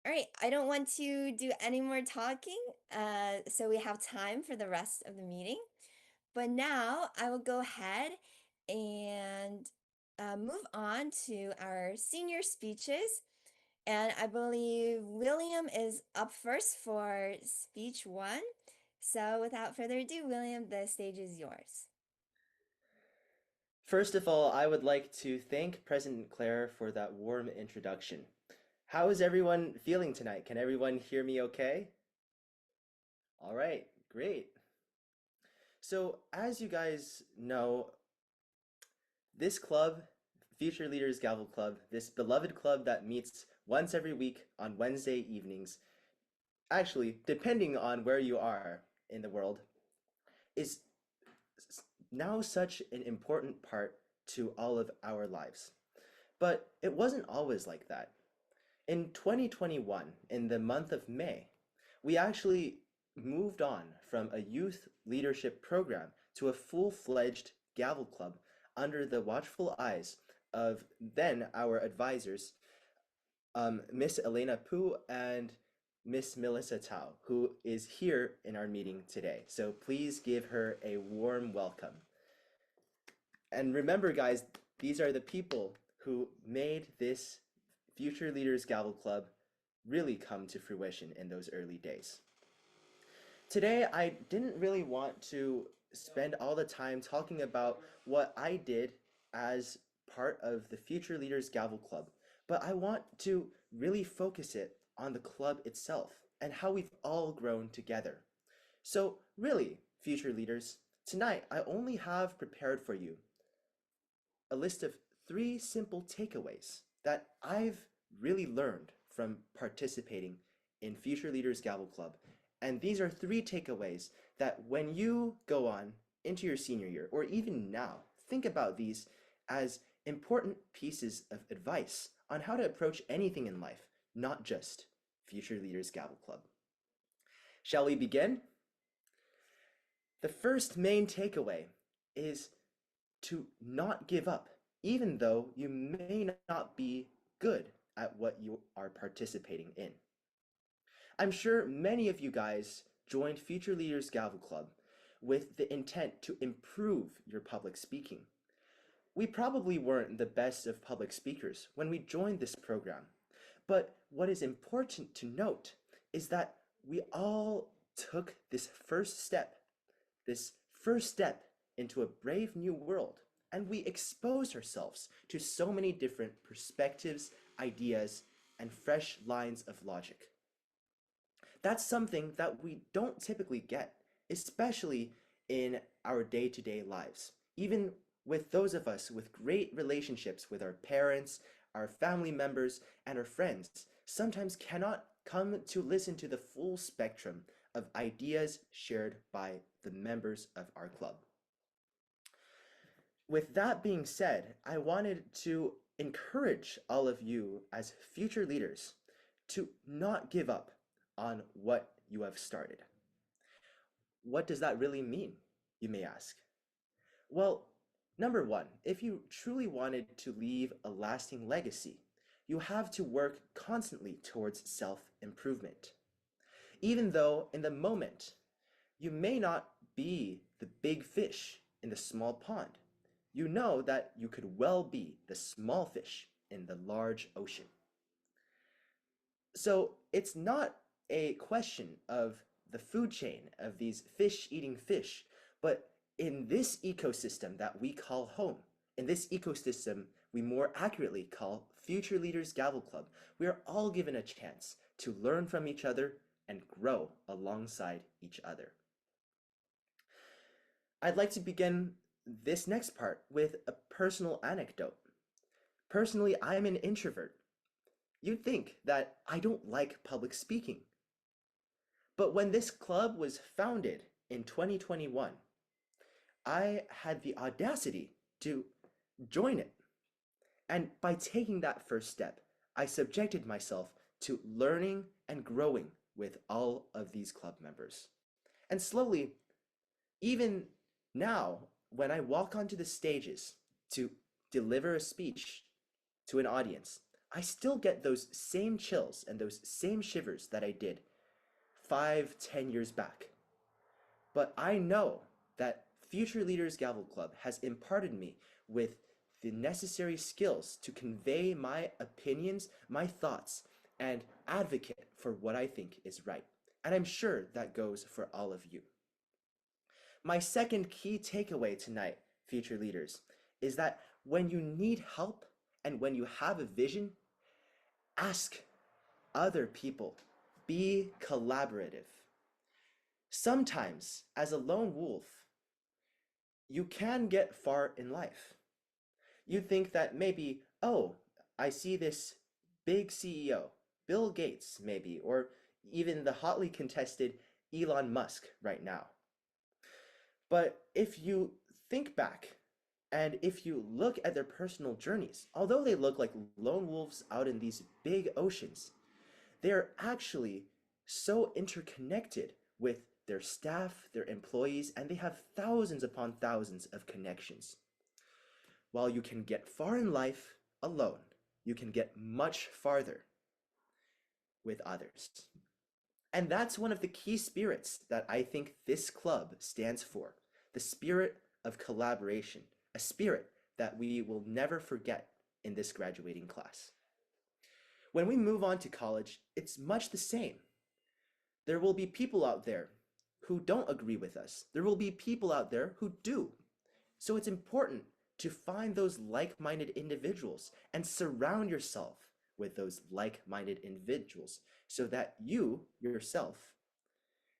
All right, I don't want to do any more talking, so we have time for the rest of the meeting. But now I will go ahead and move on to our senior speeches. And I believe William is up first for speech one. So without further ado, William, the stage is yours. First of all, I would like to thank President Claire for that warm introduction. How is everyone feeling tonight? Can everyone hear me okay? All right, great. So, as you guys know, this club, Future Leaders Gavel Club, this beloved club that meets once every week on Wednesday evenings, actually, depending on where you are in the world, is now such an important part to all of our lives. But it wasn't always like that. In 2021, in the month of May, we actually moved on from a youth leadership program to a full-fledged Gavel Club under the watchful eyes of then our advisors, Miss Elena Pu and Miss Melissa Tao, who is here in our meeting today. So please give her a warm welcome. And remember, guys, these are the people who made this Future Leaders Gavel Club really come to fruition in those early days. Today, I didn't really want to spend all the time talking about what I did as part of the Future Leaders Gavel Club, but I want to really focus it on the club itself and how we've all grown together. So really, future leaders, tonight I only have prepared for you a list of 3 simple takeaways that I've really learned from participating in Future Leaders Gavel Club. And these are 3 takeaways that when you go on into your senior year, or even now, think about these as important pieces of advice on how to approach anything in life, not just Future Leaders Gavel Club. Shall we begin? The first main takeaway is to not give up, even though you may not be good at what you are participating in. I'm sure many of you guys joined Future Leaders Gavel Club with the intent to improve your public speaking. We probably weren't the best of public speakers when we joined this program, but what is important to note is that we all took this first step into a brave new world, and we exposed ourselves to so many different perspectives, ideas, and fresh lines of logic. That's something that we don't typically get, especially in our day-to-day lives. Even with those of us with great relationships with our parents, our family members, and our friends, sometimes cannot come to listen to the full spectrum of ideas shared by the members of our club. With that being said, I wanted to encourage all of you as future leaders to not give up on what you have started. What does that really mean, you may ask? Well, number one, if you truly wanted to leave a lasting legacy, you have to work constantly towards self-improvement. Even though in the moment, you may not be the big fish in the small pond, you know that you could well be the small fish in the large ocean. So it's not a question of the food chain of these fish eating fish, but in this ecosystem that we call home, in this ecosystem we more accurately call Future Leaders Gavel Club, we are all given a chance to learn from each other and grow alongside each other. I'd like to begin this next part with a personal anecdote. Personally, I'm an introvert. You'd think that I don't like public speaking. But when this club was founded in 2021, I had the audacity to join it. And by taking that first step, I subjected myself to learning and growing with all of these club members. And slowly, even now, when I walk onto the stages to deliver a speech to an audience, I still get those same chills and those same shivers that I did 5, 10 years back. But I know that Future Leaders Gavel Club has imparted me with the necessary skills to convey my opinions, my thoughts, and advocate for what I think is right. And I'm sure that goes for all of you. My second key takeaway tonight, future leaders, is that when you need help and when you have a vision, ask other people. Be collaborative. Sometimes, as a lone wolf, you can get far in life. You think that maybe, oh, I see this big CEO, Bill Gates, maybe, or even the hotly contested Elon Musk right now. But if you think back and if you look at their personal journeys, although they look like lone wolves out in these big oceans, they are actually so interconnected with their staff, their employees, and they have thousands upon thousands of connections. While you can get far in life alone, you can get much farther with others. And that's one of the key spirits that I think this club stands for, the spirit of collaboration, a spirit that we will never forget in this graduating class. When we move on to college, it's much the same. There will be people out there who don't agree with us. There will be people out there who do. So it's important to find those like-minded individuals and surround yourself with those like-minded individuals so that you yourself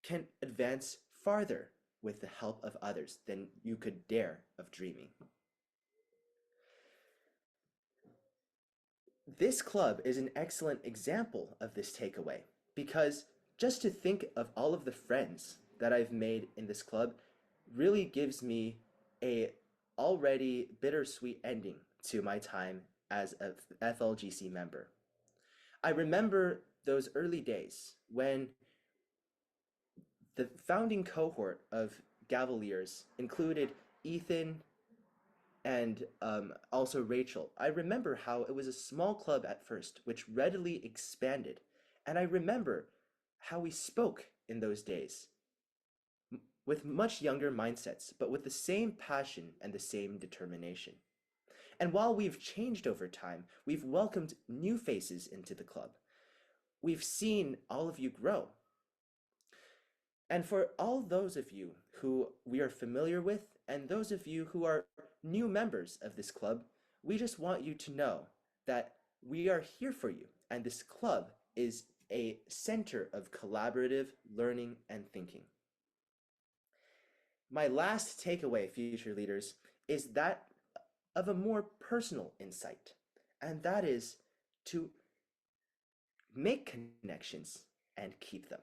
can advance farther with the help of others than you could dare of dreaming. This club is an excellent example of this takeaway because just to think of all of the friends that I've made in this club really gives me a already bittersweet ending to my time as a FLGC member. I remember those early days when the founding cohort of Gavaliers included Ethan and also Rachel. I remember how it was a small club at first, which readily expanded. And I remember how we spoke in those days with much younger mindsets, but with the same passion and the same determination. And while we've changed over time, we've welcomed new faces into the club. We've seen all of you grow. And for all those of you who we are familiar with, and those of you who are new members of this club, we just want you to know that we are here for you, and this club is a center of collaborative learning and thinking. My last takeaway, future leaders, is that of a more personal insight, and that is to make connections and keep them.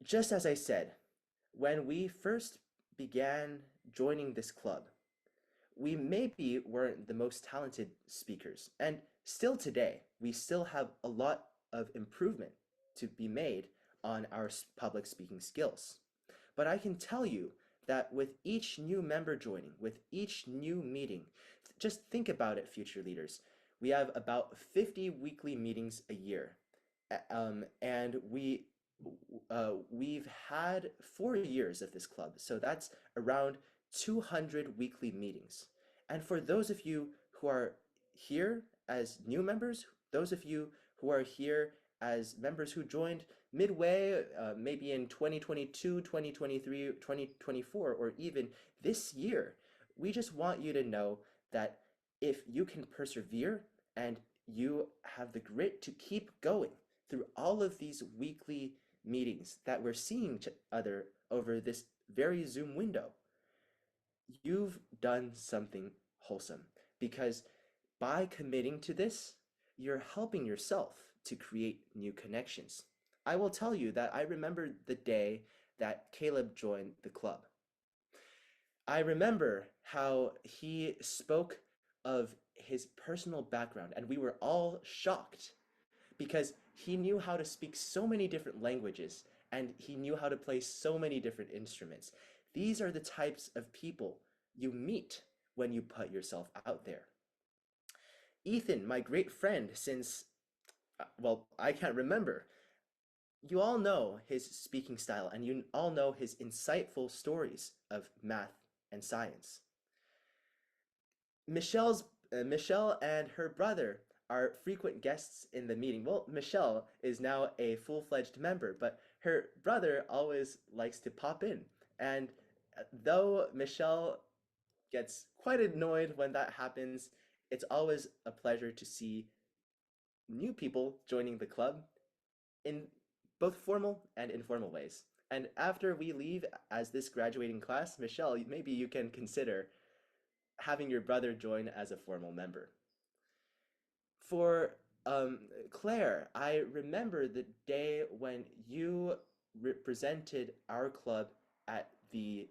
Just as I said, when we first began joining this club, we maybe weren't the most talented speakers, and still today, we still have a lot of improvement to be made on our public speaking skills. But I can tell you that with each new member joining, with each new meeting, just think about it, future leaders. We have about 50 weekly meetings a year, and we've had 4 years of this club, so that's around 200 weekly meetings. And for those of you who are here as new members, those of you who are here as members who joined midway, maybe in 2022, 2023, 2024, or even this year, we just want you to know that if you can persevere and you have the grit to keep going through all of these weekly meetings that we're seeing each other over this very Zoom window, you've done something wholesome because by committing to this, you're helping yourself to create new connections. I will tell you that I remember the day that Caleb joined the club. I remember how he spoke of his personal background, and we were all shocked because he knew how to speak so many different languages and he knew how to play so many different instruments. These are the types of people you meet when you put yourself out there. Ethan, my great friend since, well, I can't remember. You all know his speaking style and you all know his insightful stories of math and science. Michelle's Michelle and her brother are frequent guests in the meeting. Well, Michelle is now a full-fledged member, but her brother always likes to pop in. And though Michelle gets quite annoyed when that happens, it's always a pleasure to see new people joining the club in both formal and informal ways. And after we leave as this graduating class, Michelle, maybe you can consider having your brother join as a formal member. For Claire, I remember the day when you represented our club at the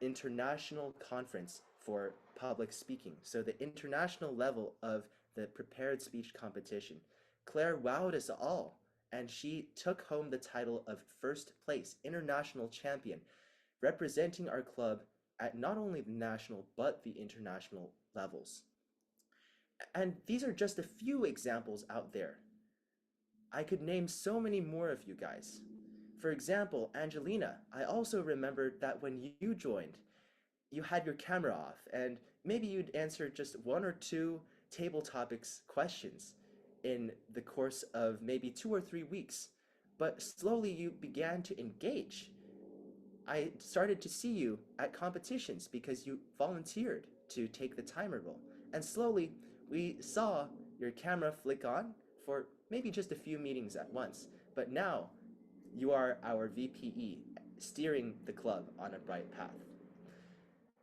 international conference for public speaking. So the international level of the prepared speech competition. Claire wowed us all, and she took home the title of first place international champion, representing our club at not only the national but the international levels. And these are just a few examples out there. I could name so many more of you guys. For example, Angelina, I also remembered that when you joined, you had your camera off and maybe you'd answer just one or two table topics questions in the course of maybe 2 or 3 weeks. But slowly you began to engage. I started to see you at competitions because you volunteered to take the timer role. And slowly we saw your camera flick on for maybe just a few meetings at once. But now you are our VPE, steering the club on a bright path.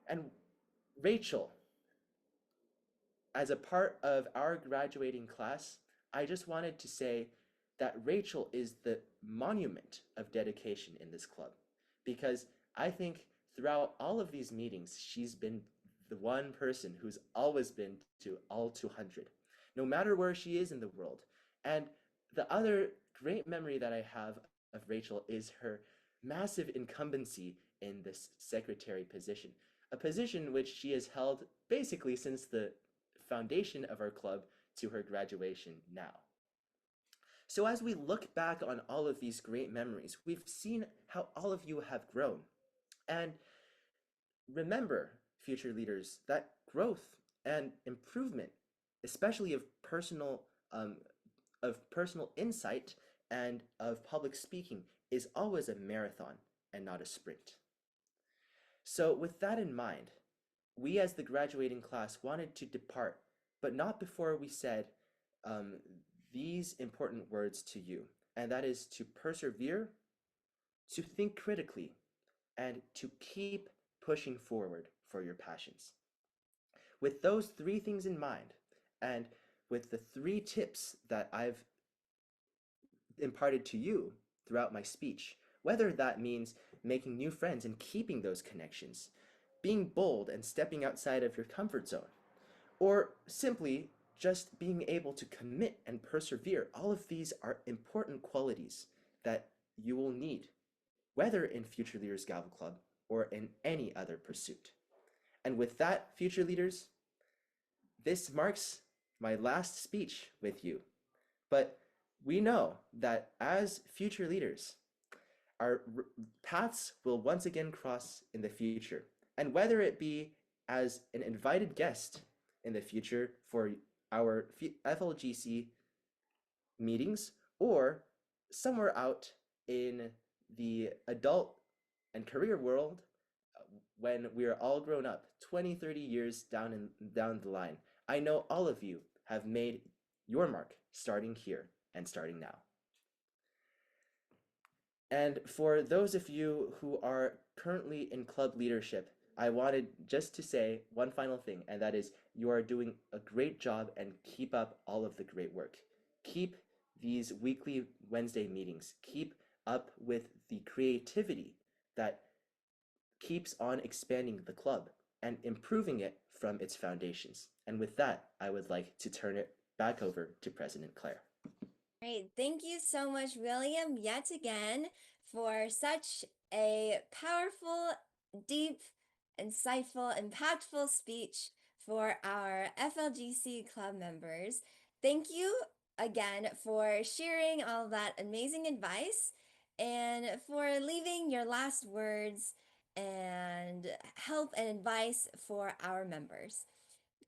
And Rachel, as a part of our graduating class, I just wanted to say that Rachel is the monument of dedication in this club because I think throughout all of these meetings, she's been the one person who's always been to all 200, no matter where she is in the world. And the other great memory that I have of Rachel is her massive incumbency in this secretary position, a position which she has held basically since the foundation of our club to her graduation now. So, as we look back on all of these great memories, we've seen how all of you have grown. And remember, future leaders, that growth and improvement, especially um, of personal insight and of public speaking, is always a marathon and not a sprint. So, with that in mind, we as the graduating class wanted to depart, but not before we said um, these important words to you, and that is to persevere, to think critically, and to keep pushing forward for your passions. With those three things in mind, and with the three tips that I've imparted to you throughout my speech, whether that means making new friends and keeping those connections, being bold and stepping outside of your comfort zone, or simply just being able to commit and persevere. All of these are important qualities that you will need, whether in Future Leaders Gavel Club or in any other pursuit. And with that, future leaders, this marks my last speech with you. But we know that as future leaders, our paths will once again cross in the future. And whether it be as an invited guest in the future for our FLGC meetings or somewhere out in the adult and career world when we are all grown up 20, 30 years down the line, I know all of you have made your mark starting here and starting now. And for those of you who are currently in club leadership, I wanted just to say one final thing, and that is you are doing a great job and keep up all of the great work. Keep these weekly Wednesday meetings. Keep up with the creativity that keeps on expanding the club and improving it from its foundations. And with that, I would like to turn it back over to President Claire. Great. Thank you so much, William, yet again for such a powerful, deep, insightful, impactful speech for our FLGC club members. Thank you again for sharing all that amazing advice and for leaving your last words and help and advice for our members.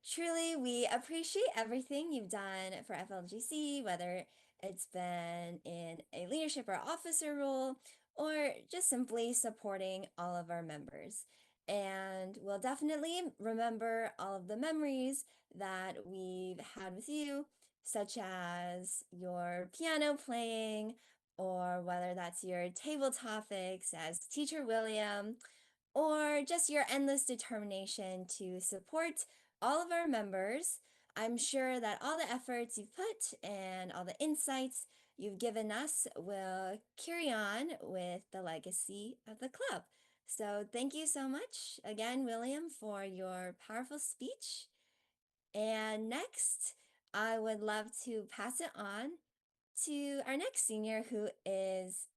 Truly, we appreciate everything you've done for FLGC, whether it's been in a leadership or officer role, or just simply supporting all of our members. And we'll definitely remember all of the memories that we've had with you, such as your piano playing, or whether that's your table topics as Teacher William, or just your endless determination to support all of our members. I'm sure that all the efforts you've put and all the insights you've given us will carry on with the legacy of the club. So, thank you so much again, William, for your powerful speech. And next, I would love to pass it on to our next senior, who is